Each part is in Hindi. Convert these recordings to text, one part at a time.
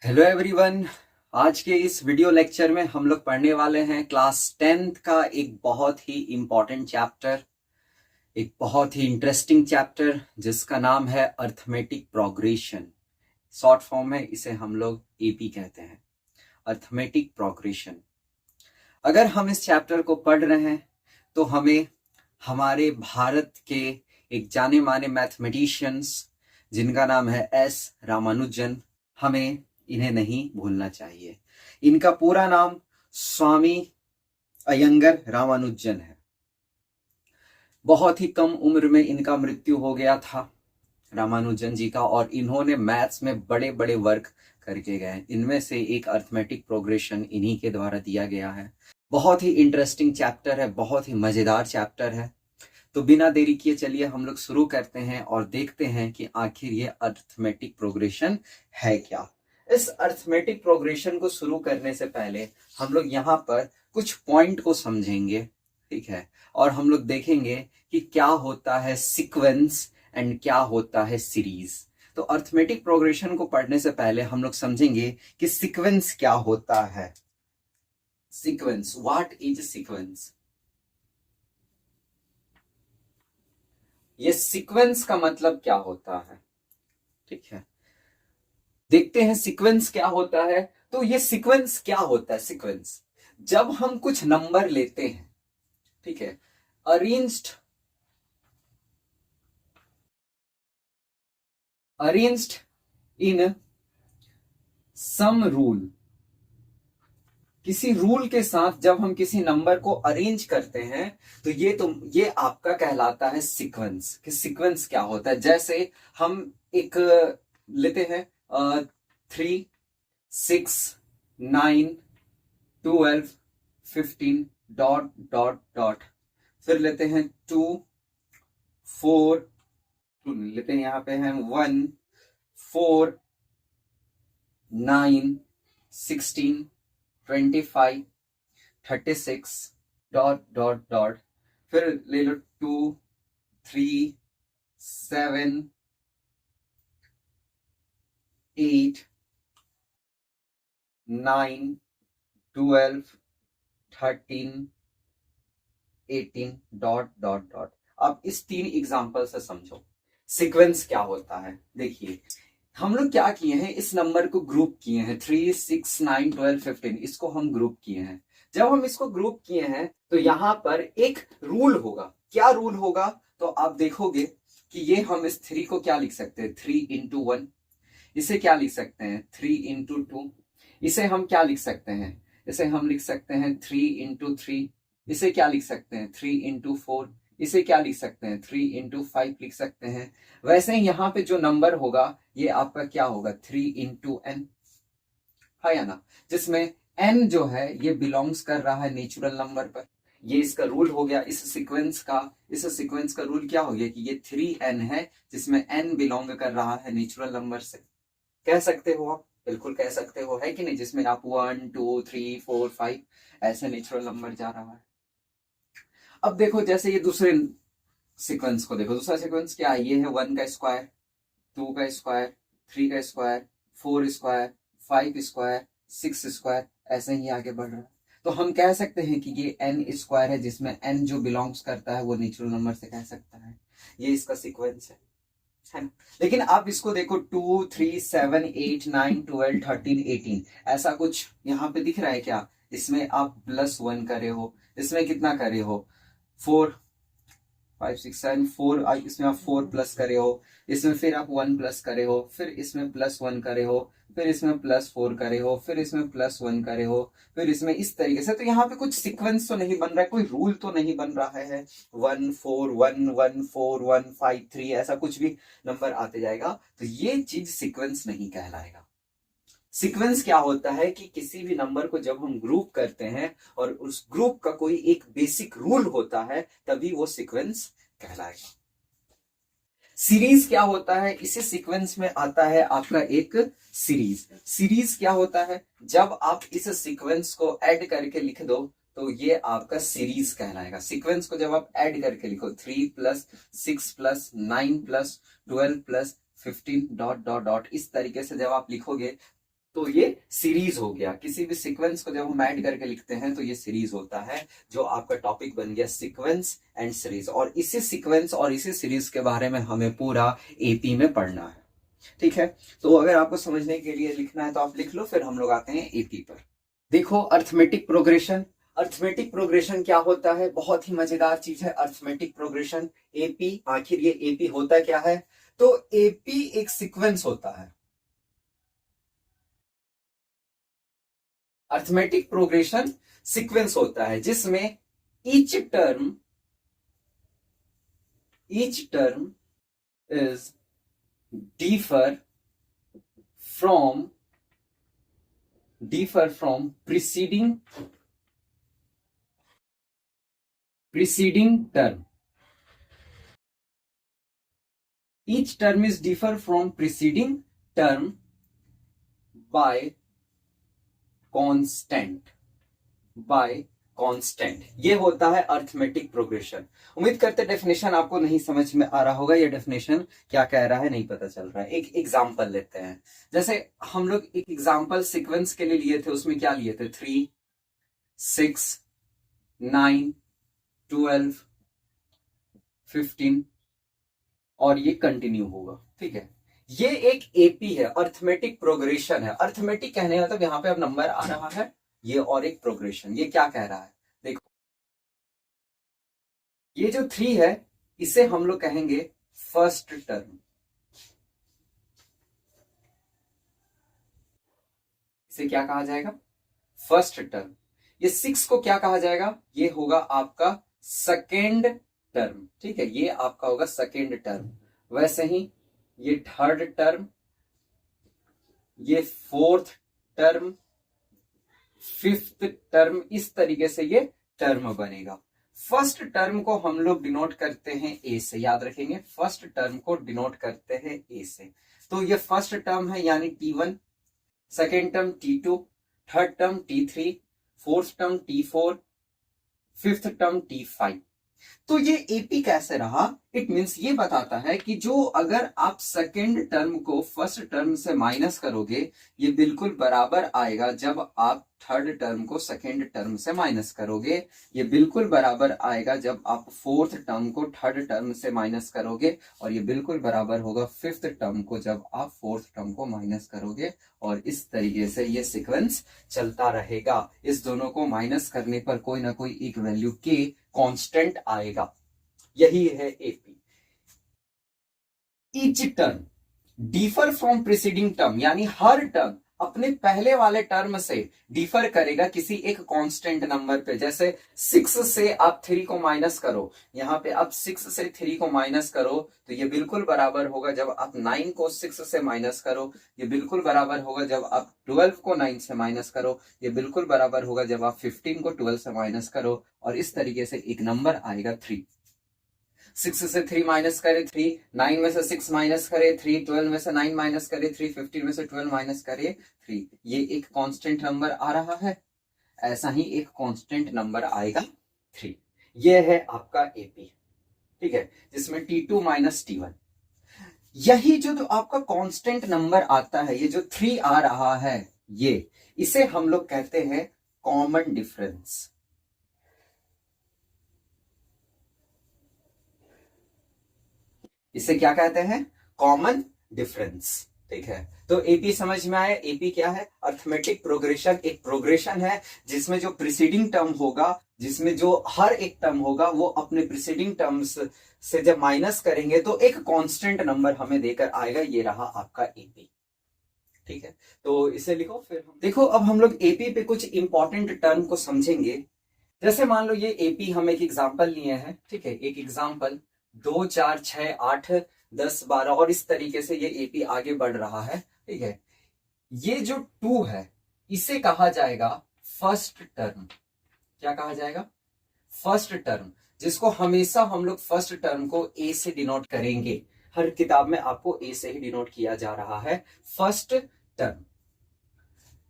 Hello everyone. आज के इस वीडियो लेक्चर में हम लोग पढ़ने वाले हैं क्लास 10th का एक बहुत ही इम्पॉर्टेंट चैप्टर, एक बहुत ही इंटरेस्टिंग चैप्टर जिसका नाम है अर्थमेटिक प्रोग्रेशन। शॉर्ट फॉर्म में इसे हम लोग एपी कहते हैं, अर्थमेटिक प्रोग्रेशन। अगर हम इस चैप्टर को पढ़ रहे हैं तो हमें हमारे भारत के एक जाने माने मैथमेटिशियंस जिनका नाम है एस रामानुजन, हमें इन्हें नहीं भूलना चाहिए। इनका पूरा नाम स्वामी अयंगर रामानुजन है। बहुत ही कम उम्र में इनका मृत्यु हो गया था रामानुजन जी का, और इन्होंने मैथ्स में बड़े बड़े वर्क करके गए। इनमें से एक अर्थमेटिक प्रोग्रेशन इन्हीं के द्वारा दिया गया है। बहुत ही इंटरेस्टिंग चैप्टर है, बहुत ही मजेदार चैप्टर है। तो बिना देरी किए चलिए हम लोग शुरू करते हैं और देखते हैं कि आखिर ये अर्थमेटिक प्रोग्रेशन है क्या। इस अर्थमेटिक प्रोग्रेशन को शुरू करने से पहले हम लोग यहाँ पर कुछ पॉइंट को समझेंगे, ठीक है, और हम लोग देखेंगे कि क्या होता है सीक्वेंस एंड क्या होता है सीरीज। तो अर्थमेटिक प्रोग्रेशन को पढ़ने से पहले हम लोग समझेंगे कि सीक्वेंस क्या होता है। Sequence, what is sequence. ये सीक्वेंस का मतलब क्या होता है, ठीक है। देखते हैं सीक्वेंस क्या होता है। तो ये सीक्वेंस क्या होता है। सीक्वेंस जब हम कुछ नंबर लेते हैं, ठीक है, अरेंज्ड इन सम रूल, किसी रूल के साथ जब हम किसी नंबर को अरेंज करते हैं तो ये आपका कहलाता है सीक्वेंस। कि सीक्वेंस क्या होता है। जैसे हम एक लेते हैं 3, 6, 9, 12, 15 डॉट डॉट डॉट, फिर लेते हैं 2, 4, लेते हैं यहाँ पे हैं 1, 4, 9, 16, 25, 36 डॉट डॉट डॉट, फिर ले लो 2, 3, 7, 8, 9, 12, 13, 18 डॉट डॉट डॉट। अब इस 3 एग्जाम्पल से समझो सीक्वेंस क्या होता है। देखिए हम लोग क्या किए हैं, इस नंबर को ग्रुप किए हैं, 3, 6, 9, 12, 15, इसको हम ग्रुप किए हैं। जब हम इसको ग्रुप किए हैं तो यहां पर एक रूल होगा। क्या रूल होगा, तो आप देखोगे कि ये हम इस 3 को क्या लिख सकते हैं, 3 × 1। इसे क्या लिख सकते हैं, 3 × 2। इसे हम क्या लिख सकते हैं, इसे हम लिख सकते हैं 3 × 3। इसे क्या लिख सकते हैं, 3 × 4। इसे क्या लिख सकते हैं, 3 × 5 लिख सकते हैं। वैसे ही यहाँ पे जो नंबर होगा ये आपका क्या होगा, 3 × n, है या ना, जिसमें n जो है ये बिलोंग्स कर रहा है नेचुरल नंबर पर। ये इसका रूल हो गया इस सीक्वेंस का रूल क्या हो गया कि ये 3n है जिसमें n बिलोंग कर रहा है नेचुरल नंबर से। कह सकते हो आप, बिल्कुल कह सकते हो, है कि नहीं, जिसमें आप 1, 2, 3, 4, 5 ऐसे नेचुरल नंबर जा रहा है। अब देखो जैसे ये दूसरे सीक्वेंस को देखो, दूसरा सीक्वेंस क्या है, ये है 1 का स्क्वायर, 2 का स्क्वायर, 3 का स्क्वायर, 4 स्क्वायर, 5 स्क्वायर, 6 स्क्वायर, ऐसे ही आगे बढ़ रहा है। तो हम कह सकते हैं कि ये n स्क्वायर है जिसमें n जो बिलोंग्स करता है वो नेचुरल नंबर से कह सकता है। ये इसका सीक्वेंस है ना। लेकिन आप इसको देखो 2, 3, 7, 8, 9, 12, 13, 18 ऐसा कुछ यहाँ पे दिख रहा है क्या। इसमें आप +1 करे हो, इसमें कितना करे हो, 4, 5, 6, 7, 4, इसमें आप 4 प्लस करे हो, इसमें फिर आप 1 प्लस करे हो, फिर इसमें +1 करे हो, फिर इसमें +4 करे हो, फिर इसमें +1 करे हो, फिर इसमें इस तरीके से। तो यहाँ पे कुछ सीक्वेंस तो नहीं बन रहा है, कोई रूल तो नहीं बन रहा है। 1, 4, 1, 1, 4, 1, 5, 3 ऐसा कुछ भी नंबर आते जाएगा, तो ये चीज सीक्वेंस नहीं कहलाएगा। सीक्वेंस क्या होता है कि किसी भी नंबर को जब हम ग्रुप करते हैं और उस ग्रुप का कोई एक बेसिक रूल होता है तभी वो सीक्वेंस कहलाएगा। सीरीज क्या होता है, इसी सीक्वेंस में आता है आपका एक सीरीज। सीरीज क्या होता है, जब आप इस सीक्वेंस को ऐड करके लिख दो तो ये आपका सीरीज कहलाएगा। सीक्वेंस को जब आप ऐड करके लिखो 3 + 6 + 9 + 12 + 15 डॉट डॉट डॉट, इस तरीके से जब आप लिखोगे तो ये सीरीज हो गया। किसी भी सीक्वेंस को जब हम ऐड करके लिखते हैं तो ये सीरीज होता है, जो आपका टॉपिक बन गया सीक्वेंस एंड सीरीज। और इसी सीक्वेंस और इसी सीरीज के बारे में हमें पूरा एपी में पढ़ना है, ठीक है। तो अगर आपको समझने के लिए लिखना है तो आप लिख लो, फिर हम लोग आते हैं एपी पर। देखो अर्थमेटिक प्रोग्रेशन, अर्थमेटिक प्रोग्रेशन क्या होता है, बहुत ही मजेदार चीज है अर्थमेटिक प्रोग्रेशन। एपी, आखिर ये एपी होता क्या है? तो एपी एक सीक्वेंस होता है, अर्थमेटिक प्रोग्रेशन सीक्वेंस होता है जिसमें each term is differ from preceding term. Each term is differ from preceding term by constant. ये होता है अर्थमेटिक प्रोग्रेशन। उम्मीद करते डेफिनेशन आपको नहीं समझ में आ रहा होगा, ये डेफिनेशन क्या कह रहा है नहीं पता चल रहा है। एक एग्जांपल लेते हैं, जैसे हम लोग एक एग्जांपल सीक्वेंस के लिए लिए थे, उसमें क्या लिए थे? 3, 6, 9, 12, 15 और ये कंटिन्यू होगा, ठीक है। ये एक एपी है, अर्थमेटिक प्रोग्रेशन है। अर्थमेटिक कहने का मतलब यहाँ पे अब नंबर आ रहा है ये, और एक प्रोग्रेशन। ये क्या कह रहा है देखो, ये जो 3 है इसे हम लोग कहेंगे फर्स्ट टर्म, इसे क्या कहा जाएगा? First term. ये 6 को क्या कहा जाएगा? ये होगा आपका सेकेंड टर्म, ठीक है, ये आपका होगा सेकेंड टर्म। वैसे ही ये थर्ड टर्म, ये फोर्थ टर्म, फिफ्थ टर्म, इस तरीके से ये टर्म बनेगा। फर्स्ट टर्म को हम लोग डिनोट करते हैं ए से, याद रखेंगे फर्स्ट टर्म को डिनोट करते हैं ए से। तो ये फर्स्ट टर्म है यानी T1, second term T2, third term T3, fourth term T4, fifth term T5। तो ये एपी कैसे रहा? इट मींस ये बताता है कि जो अगर आप सेकेंड टर्म को फर्स्ट टर्म से माइनस करोगे, ये बिल्कुल बराबर आएगा जब आप थर्ड टर्म को सेकेंड टर्म से माइनस करोगे। ये बिल्कुल बराबर आएगा जब आप फोर्थ टर्म को थर्ड टर्म से माइनस करोगे, और ये बिल्कुल बराबर होगा फिफ्थ टर्म को जब आप फोर्थ टर्म को माइनस करोगे। और इस तरीके से ये सीक्वेंस चलता रहेगा। इस दोनों को माइनस करने पर कोई ना कोई एक वैल्यू के कांस्टेंट आएगा, यही है AP. Each term differ from preceding term, यानी हर टर्म अपने पहले वाले टर्म से डिफर करेगा किसी एक कांस्टेंट नंबर पे। जैसे 6 से आप 3 को माइनस करो, यहां पे आप 6 से 3 को माइनस करो तो ये बिल्कुल बराबर होगा जब आप 9 को 6 से माइनस करो। ये बिल्कुल बराबर होगा जब आप 12 को 9 से माइनस करो। ये बिल्कुल बराबर होगा जब आप 15 को 12 से माइनस करो। और इस तरीके से एक नंबर आएगा 3। 6 से 3 माइनस करे 3, 9 में से 6 माइनस करे 3, 12 में से 9 माइनस करे 3, 15 में से 12 माइनस करे 3। ये एक कांस्टेंट नंबर आ रहा है। ऐसा ही एक कांस्टेंट नंबर आएगा 3। ये है आपका एपी, ठीक है, जिसमें T2 माइनस T1। यही जो आपका कांस्टेंट नंबर आता है, ये जो 3 आ रहा है, ये इसे हम लोग कहते हैं कॉमन डिफरेंस। इसे क्या कहते हैं? कॉमन डिफरेंस, ठीक है। तो एपी समझ में आया? एपी क्या है? Arithmetic progression. एक प्रोग्रेशन है जिसमें जो प्रीसीडिंग टर्म होगा, जिसमें जो हर एक टर्म होगा वो अपने प्रीसीडिंग टर्म्स से जब माइनस करेंगे तो एक कांस्टेंट नंबर हमें देकर आएगा। ये रहा आपका एपी, ठीक है। तो इसे लिखो। फिर देखो अब हम लोग एपी पे कुछ इंपॉर्टेंट टर्म को समझेंगे। जैसे मान लो ये एपी हम एक एग्जांपल लिए हैं, ठीक है, एक एग्जांपल 2, 4, 6, 8, 10, 12 और इस तरीके से ये एपी आगे बढ़ रहा है, ठीक है। ये जो 2 है इसे कहा जाएगा फर्स्ट टर्म। क्या कहा जाएगा? फर्स्ट टर्म, जिसको हमेशा हम लोग फर्स्ट टर्म को ए से डिनोट करेंगे। हर किताब में आपको ए से ही डिनोट किया जा रहा है, फर्स्ट टर्म।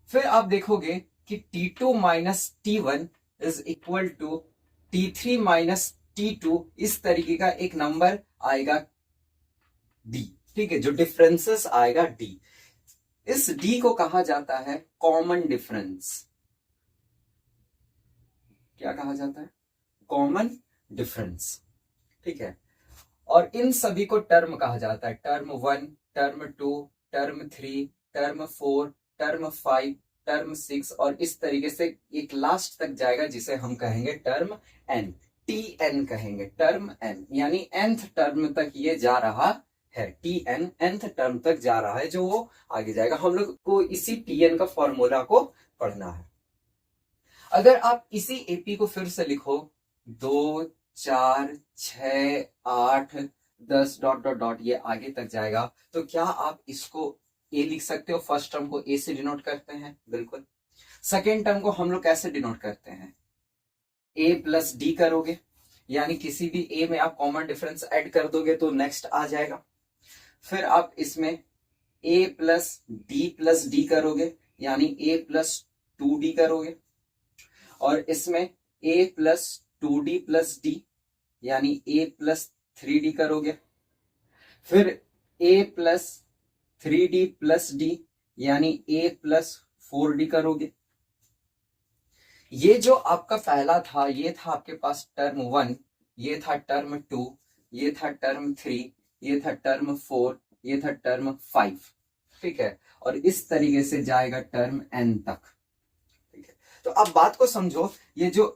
फिर आप देखोगे कि T2 minus T1 is equal to T3 minus T2, इस तरीके का एक नंबर आएगा D, ठीक है, जो डिफरेंसेस आएगा D। इस डी को कहा जाता है कॉमन डिफरेंस। क्या कहा जाता है? Common difference. ठीक है, और इन सभी को टर्म कहा जाता है, term 1, term 2, term 3, term 4, term 5, term 6, और इस तरीके से एक लास्ट तक जाएगा जिसे हम कहेंगे टर्म एन, टी एन कहेंगे, टर्म एन, यानी nth टर्म तक ये जा रहा है, टी एन nth टर्म तक जा रहा है, जो वो आगे जाएगा। हम लोग को इसी टी एन का फॉर्मूला को पढ़ना है। अगर आप इसी एपी को फिर से लिखो, 2, 4, 6, 8, 10 डॉट डॉट डॉट ये आगे तक जाएगा, तो क्या आप इसको ए लिख सकते हो? फर्स्ट टर्म को ए से डिनोट करते हैं, बिल्कुल। सेकेंड टर्म को हम लोग कैसे डिनोट करते हैं? ए प्लस डी करोगे, यानी किसी भी ए में आप कॉमन डिफरेंस ऐड कर दोगे तो नेक्स्ट आ जाएगा। फिर आप इसमें ए प्लस डी करोगे, यानी ए प्लस 2d करोगे, और इसमें a plus 2d plus D, यानी a प्लस 3d करोगे। फिर a plus 3d plus D, यानी a प्लस 4d करोगे। ये जो आपका पहला था, ये था आपके पास टर्म 1, ये था टर्म 2, ये था टर्म 3, ये था टर्म 4, ये था टर्म 5। ठीक है, और इस तरीके से जाएगा टर्म n तक। ठीक है, तो अब बात को समझो, ये जो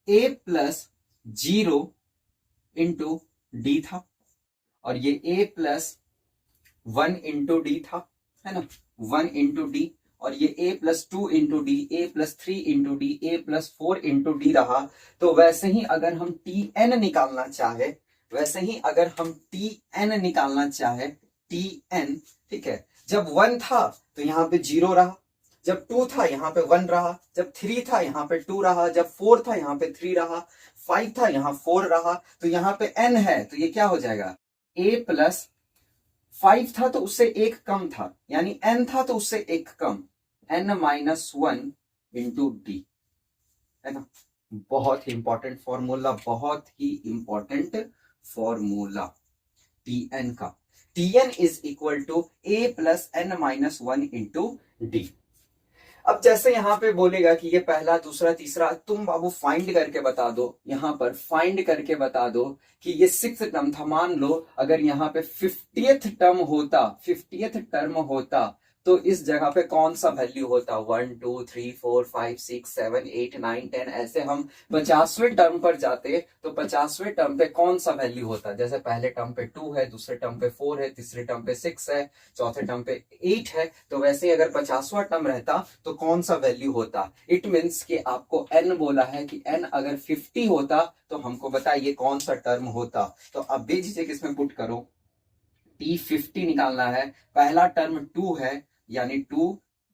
a प्लस 0 इंटू डी था, और ये a प्लस 1 इंटू डी था, है ना, 1 इंटू डी, और ये a plus 2 into D, a plus 3 into D, a plus 4 into D रहा। तो वैसे ही अगर हम टी एन निकालना चाहे, वैसे ही अगर हम टी एन निकालना चाहे, टी एन, ठीक है, जब 1 था तो यहाँ पे 0 रहा, जब 2 था यहाँ पे 1 रहा, जब 3 था यहाँ पे 2 रहा, जब 4 था यहाँ पे 3 रहा, 5 था यहाँ 4 रहा, तो यहाँ पे n है, तो ये क्या हो जाएगा? a प्लस 5 था तो उससे एक कम था, यानी n था तो उससे एक कम, n माइनस 1 इंटू डी, है ना। बहुत ही इंपॉर्टेंट फॉर्मूला, बहुत ही इंपॉर्टेंट फॉर्मूला टी एन का। T N is equal to a plus n minus 1 into D. अब जैसे यहाँ पे बोलेगा कि ये पहला, दूसरा, तीसरा, तुम बाबू फाइंड करके बता दो, यहाँ पर फाइंड करके बता दो कि ये 6th टर्म था। मान लो अगर यहाँ पे 50th टर्म होता, 50th टर्म होता, तो इस जगह पे कौन सा वैल्यू होता? 1, 2, 3, 4, 5, 6, 7, 8, 9, 10, ऐसे हम 50वें टर्म पर जाते तो 50वें टर्म पे कौन सा वैल्यू होता? जैसे पहले टर्म पे 2 है, दूसरे टर्म पे 4 है, तीसरे टर्म पे 6 है, चौथे टर्म पे 8 है, तो वैसे ही अगर 50वां टर्म रहता तो कौन सा वैल्यू होता? इट मीन्स कि आपको n बोला है कि n अगर 50 होता तो हमको बताइए कौन सा टर्म होता। तो अब बेझिझक इसमें पुट करो, T50 निकालना है। पहला टर्म 2 है, यानी 2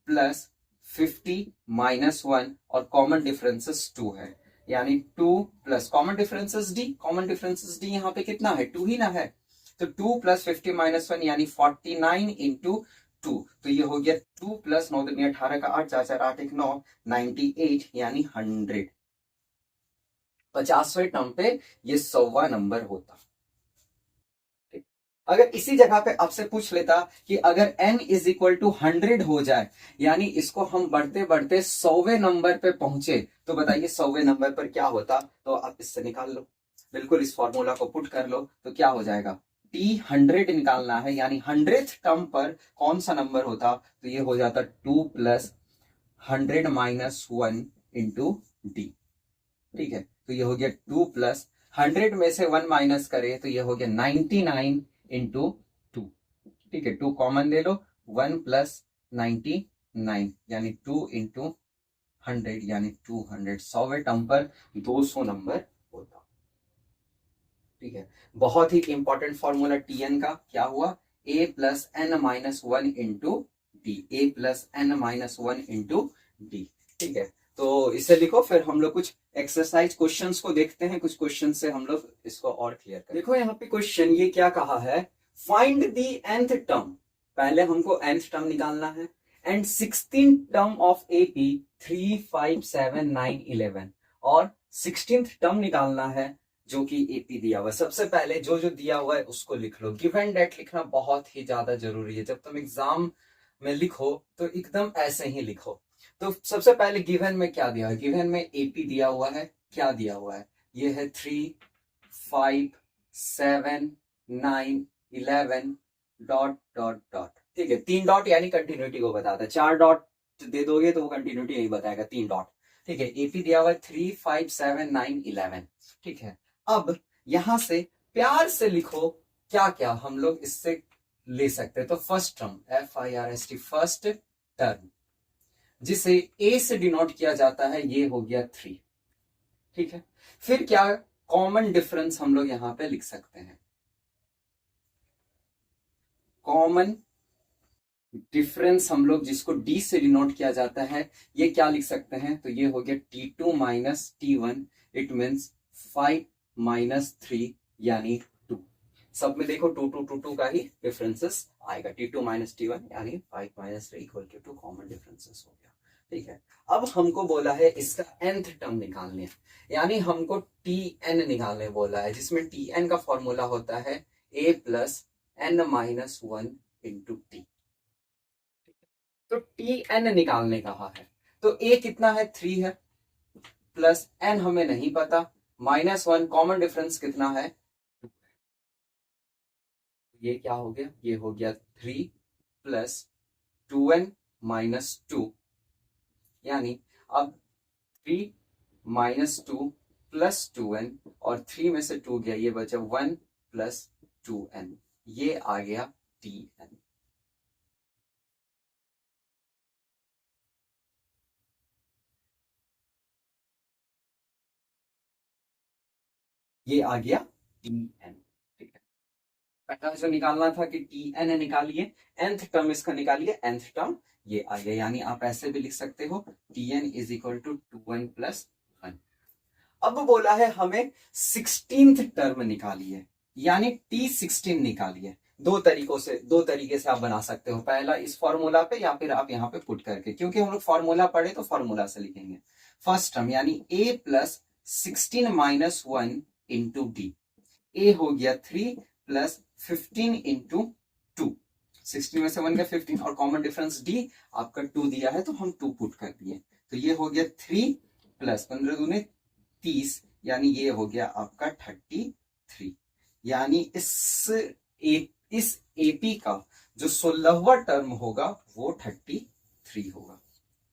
प्लस 50 माइनस 1, और कॉमन डिफरेंसेस 2 है, यानी 2 plus common differences D, common differences D यहाँ पे कितना है? 2 ही ना है, तो 2 प्लस 50 माइनस 1 यानी 49 इंटू 2, तो ये हो गया 2 प्लस 9 दूनी 18 का 8, 4 4 8 1 9, 98 यानी 100। 50वें टर्म पे ये 100वां नंबर होता। अगर इसी जगह पे आपसे पूछ लेता कि अगर n इज इक्वल टू 100 हो जाए, यानी इसको हम बढ़ते बढ़ते 100वें नंबर पे पहुंचे, तो बताइए 100वें नंबर पर क्या होता? तो आप इससे निकाल लो, बिल्कुल इस फॉर्मूला को पुट कर लो, तो क्या हो जाएगा? T100 निकालना है, यानी 100th टर्म पर कौन सा नंबर होता? तो ये हो जाता 2 प्लस 100 माइनस 1 इंटू डी। ठीक है, तो ये हो गया 2 प्लस 100 में से 1 माइनस करे तो ये हो गया 99 इंटू 2। ठीक है, 2 कॉमन ले लो, 1 प्लस 99 यानी 2 इंटू 100 यानी 200। 100वें टर्म पर 200 नंबर होता। ठीक है, बहुत ही इंपॉर्टेंट फॉर्मूला टीएन का क्या हुआ? a plus N minus 1 into D, A plus N minus 1 into D. ठीक है, तो इसे लिखो, फिर हम लोग कुछ एक्सरसाइज क्वेश्चंस को देखते हैं, कुछ क्वेश्चन से हम लोग इसको और क्लियर करें। देखो यहाँ पे क्वेश्चन ये क्या कहा है, फाइंड द nth टर्म। पहले हमको nth टर्म निकालना है, and 16th term of AP 3, 5, 7, 9, 11, और 16th टर्म निकालना है जो कि एपी दिया हुआ है। सबसे पहले जो जो दिया हुआ है उसको लिख लो। गिव एंड डेट लिखना बहुत ही ज्यादा जरूरी है। जब तुम एग्जाम में लिखो तो एकदम ऐसे ही लिखो। तो सबसे पहले गिवन में क्या दिया है, गिवन में एपी दिया हुआ है, क्या दिया हुआ है, ये है 3, 5, 7, 9, 11 डॉट डॉट डॉट। ठीक है, 3 डॉट यानी कंटिन्यूटी को बताता है, 4 डॉट दे दोगे तो वो कंटिन्यूटी नहीं बताएगा, 3 डॉट। ठीक है, एपी दिया हुआ है 3, 5, 7, 9, 11। ठीक है, अब यहां से प्यार से लिखो क्या क्या हम लोग इससे ले सकते हैं। तो first term FIRST, first term जिसे ए से डिनोट किया जाता है, ये हो गया 3। ठीक है, फिर क्या कॉमन डिफरेंस हम लोग यहां पे लिख सकते हैं, कॉमन डिफरेंस हम लोग जिसको डी से डिनोट किया जाता है, ये क्या लिख सकते हैं, तो ये हो गया T2 minus T1, it means 5 minus 3 यानी 2। सब में देखो 2 2 2 2 का ही डिफरेंसेस आएगा, T2 माइनस T1 यानी 5 minus 3 equal to 2 common differences हो गया। ठीक है, अब हमको बोला है इसका nth टर्म निकालने, यानी हमको Tn निकालने बोला है, जिसमें Tn का फॉर्मूला होता है a plus n minus 1 into T. तो Tn निकालने कहा है, तो a कितना है 3 है, प्लस n हमें नहीं पता, -1 कॉमन डिफरेंस कितना है, ये क्या हो गया, ये हो गया 3 प्लस 2n माइनस 2, यानी अब 3 माइनस 2 प्लस 2n, और 3 में से 2 गया, ये बचा 1 प्लस 2n, ये आ गया Tn। ये आ गया Tn। ठीक है, पहला जो निकालना था कि Tn निकालिए, nth टर्म इसका निकालिए, nth टर्म ये आ गया, यानी आप ऐसे भी लिख सकते हो Tn is equal to 2n plus 1। अब बोला है हमें 16th टर्म निकालिए, यानी T16 निकालिए। दो तरीके से आप बना सकते हो, पहला इस फॉर्मूला पे या फिर आप यहाँ पे पुट करके, क्योंकि हम लोग फॉर्मूला पढ़े तो फॉर्मूला से लिखेंगे। फर्स्ट टर्म यानी a plus 16 minus 1 into D, a हो गया 3 प्लस 15 इंटू 2, 16 में से 1 का 15 और कॉमन डिफरेंस डी आपका 2 दिया है तो हम 2 पुट कर दिए, तो ये हो गया 3 प्लस 15 दूने 30, यानी ये हो गया आपका 33, यानी इस एपी का जो 16वां टर्म होगा वो 33 होगा।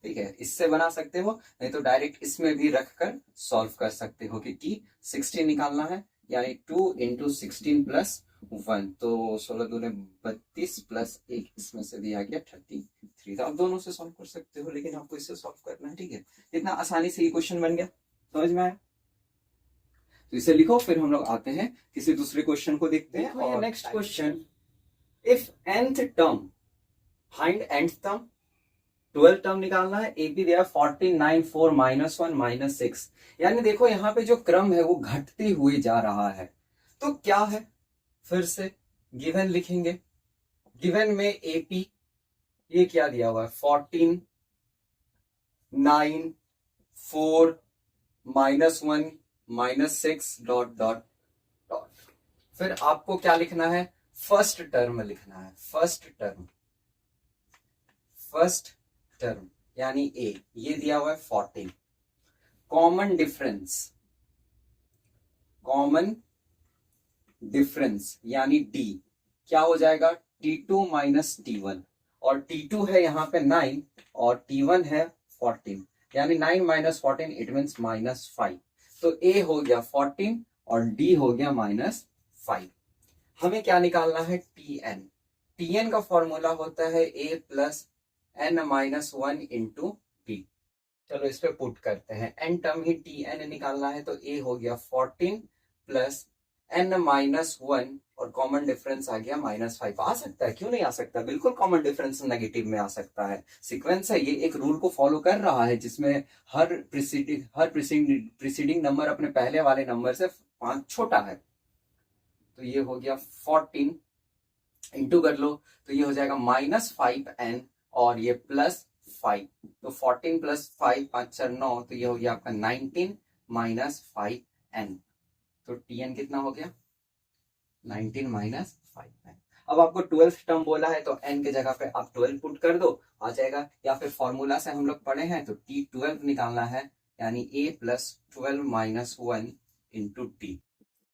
ठीक है, इससे बना सकते हो, नहीं तो डायरेक्ट इसमें भी रखकर सॉल्व कर सकते हो कि T16 निकालना है, यानी 2 इंटू 16 प्लस 1, तो 16 दूने 32 प्लस 1, इसमें से भी आ गया 33। तो आप दोनों से सॉल्व कर सकते हो, लेकिन आपको इससे सॉल्व करना है। ठीक है, इतना आसानी से ये क्वेश्चन बन गया, समझ में आया, तो इसे लिखो, फिर हम लोग आते हैं किसी दूसरे क्वेश्चन को देखते हैं। और next question, if nth term find nth term, 12 term निकालना है, ए बी दिया 14, 9, 4, -1, -6, यानी देखो यहाँ पे जो क्रम है वो घटते हुए जा रहा है, तो क्या है, फिर से गिवन लिखेंगे, गिवन में एपी ये क्या दिया हुआ है 14, 9, 4, -1, -6 डॉट डॉट डॉट। फिर आपको क्या लिखना है, फर्स्ट टर्म लिखना है, फर्स्ट टर्म यानी ए, ये दिया हुआ है 14, कॉमन डिफरेंस यानी डी क्या हो जाएगा, T2 माइनस T1, और T2 है यहाँ पे 9 और T1 है 14, यानी 9 माइनस 14 इट मीन्स -5, तो ए हो गया 14 और डी हो गया -5। हमें क्या निकालना है, Tn का फॉर्मूला होता है a plus n minus 1 into T. चलो इस पे पुट करते हैं, n टर्म ही Tn निकालना है, तो a हो गया 14 प्लस n माइनस 1 और कॉमन डिफरेंस आ गया -5। आ सकता है, क्यों नहीं आ सकता, बिल्कुल कॉमन डिफरेंस नेगेटिव में आ सकता है, सीक्वेंस है ये, एक रूल को फॉलो कर रहा है जिसमें हर प्रीसीडिंग नंबर अपने पहले वाले नंबर से 5 छोटा है। तो ये हो गया 14 इंटू कर लो, तो ये हो जाएगा -5n और ये +5, तो 14 प्लस 5, 5 4 9, तो ये हो गया आपका 19 -5n, तो Tn कितना हो गया 19 -5n। अब आपको 12th टर्म बोला है तो n के जगह पे आप 12 पुट कर दो, आ जाएगा। या फिर फॉर्मूला से हम लोग पढ़े हैं तो t12 निकालना है, यानी a plus 12 minus 1 into T.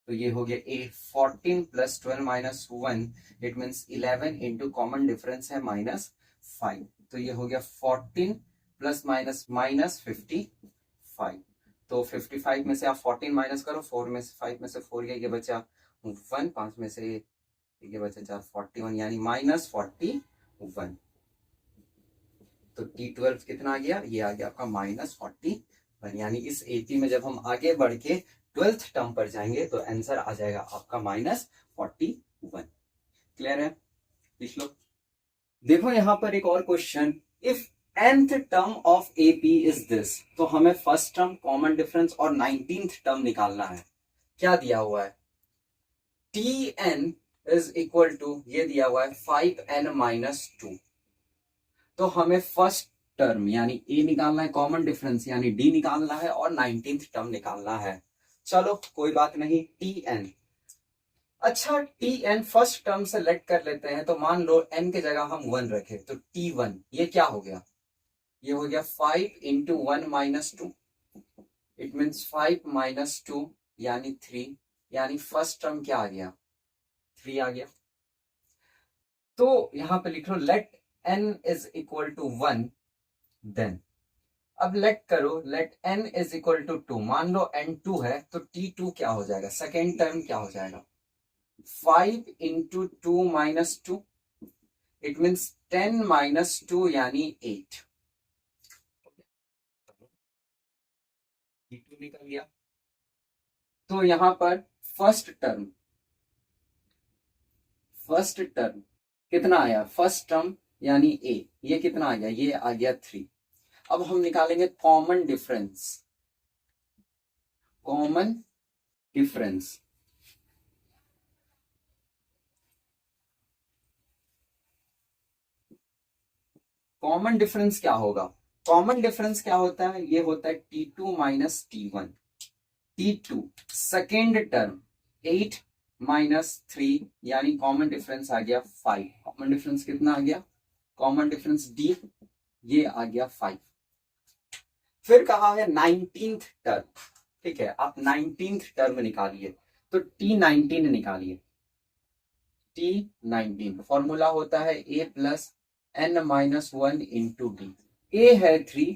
तो ये हो गया a 14 plus 12 minus 1, it means 11 into common difference है -5, तो ये हो गया 14 प्लस माइनस माइनस 55। तो 55 में से आप 14 माइनस करो, 4 में से 5 में से 4 गया, ये बचा 1, 5 में से ये बचा 4, 41, यानी -41। तो T12 कितना आ गया, ये आ गया आपका -41, यानी इस AP में जब हम आगे बढ़ के 12th टर्म पर जाएंगे तो आंसर आ जाएगा आपका -41। क्लियर है? लिख लो। देखो यहां पर एक और question, if nth term of AP is this, तो हमें फर्स्ट टर्म, कॉमन डिफरेंस और 19th टर्म निकालना है। क्या दिया हुआ है, Tn इज इक्वल टू, ये दिया हुआ है 5n माइनस 2। तो हमें फर्स्ट टर्म यानी a निकालना है, कॉमन डिफरेंस यानी d निकालना है और 19th टर्म निकालना है। चलो कोई बात नहीं, Tn, अच्छा Tn फर्स्ट टर्म से लेट कर लेते हैं, तो मान लो n के जगह हम 1 रखे, तो T1 ये क्या हो गया, ये हो गया 5 into 1 minus 2, it means 5 minus 2 यानी 3, यानी फर्स्ट टर्म क्या आ गया, 3 आ गया। तो यहां पे लिख लो let n is equal to 1, then अब लेट करो, let n is equal to 2, मान लो n 2 है तो T2 क्या हो जाएगा, सेकेंड टर्म क्या हो जाएगा, 5 into 2 minus 2, it means 10 minus 2 यानी 8। T2 निकल गया। तो यहां पर फर्स्ट टर्म कितना आया, फर्स्ट टर्म यानी a, ये कितना आ गया, ये आ गया 3। अब हम निकालेंगे कॉमन डिफरेंस, कॉमन डिफरेंस क्या होगा, कॉमन डिफरेंस क्या होता है, ये होता है T2 minus T1। T2 second term 8 minus 3, यानी कॉमन डिफरेंस आ गया 5। कॉमन डिफरेंस कितना आ गया, कॉमन डिफरेंस D, ये आ गया 5। फिर कहा है 19th टर्म, ठीक है, आप 19th टर्म निकालिए, तो T19 निकालिए। T19 फॉर्मूला होता है a plus n minus 1 into D. a है 3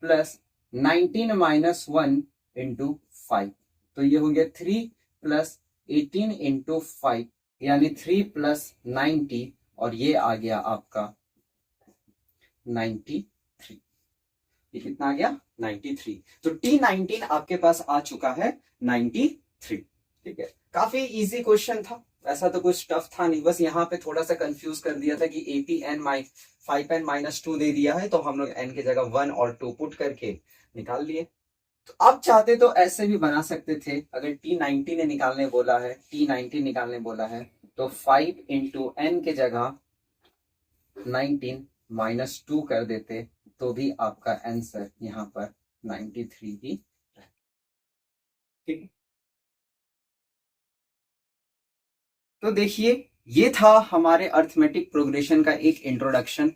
प्लस 19 माइनस 1 इंटू 5, तो ये हो गया 3 प्लस 18 इंटू 5, यानी 3 प्लस 90, और ये आ गया आपका 93। ये कितना आ गया, 93। तो T19 आपके पास आ चुका है 93। ठीक है, काफी इजी क्वेश्चन था, ऐसा तो कुछ टफ था नहीं, बस यहाँ पे थोड़ा सा कंफ्यूज कर दिया था कि APn 5n माइनस 2 दे दिया है, तो हम लोग n की जगह 1 और 2 पुट करके निकाल लिए। तो आप चाहते तो ऐसे भी बना सकते थे, अगर T19 ने निकालने बोला है, T19 निकालने बोला है, तो 5 इंटू n के जगह 19 माइनस 2 कर देते, तो भी आपका आंसर यहाँ पर 93 ही रहता। ठीक, तो देखिए ये था हमारे अर्थमेटिक प्रोग्रेशन का एक इंट्रोडक्शन,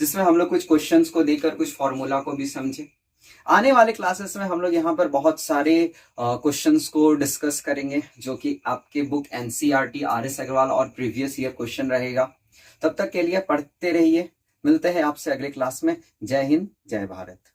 जिसमें हम लोग कुछ क्वेश्चंस को देकर कुछ फॉर्मूला को भी समझे। आने वाले क्लासेस में हम लोग यहाँ पर बहुत सारे क्वेश्चंस को डिस्कस करेंगे, जो कि आपके बुक NCERT RS अग्रवाल और प्रीवियस ईयर क्वेश्चन रहेगा। तब तक के लिए पढ़ते रहिए, मिलते हैं आपसे अगले क्लास में। जय हिंद, जय भारत।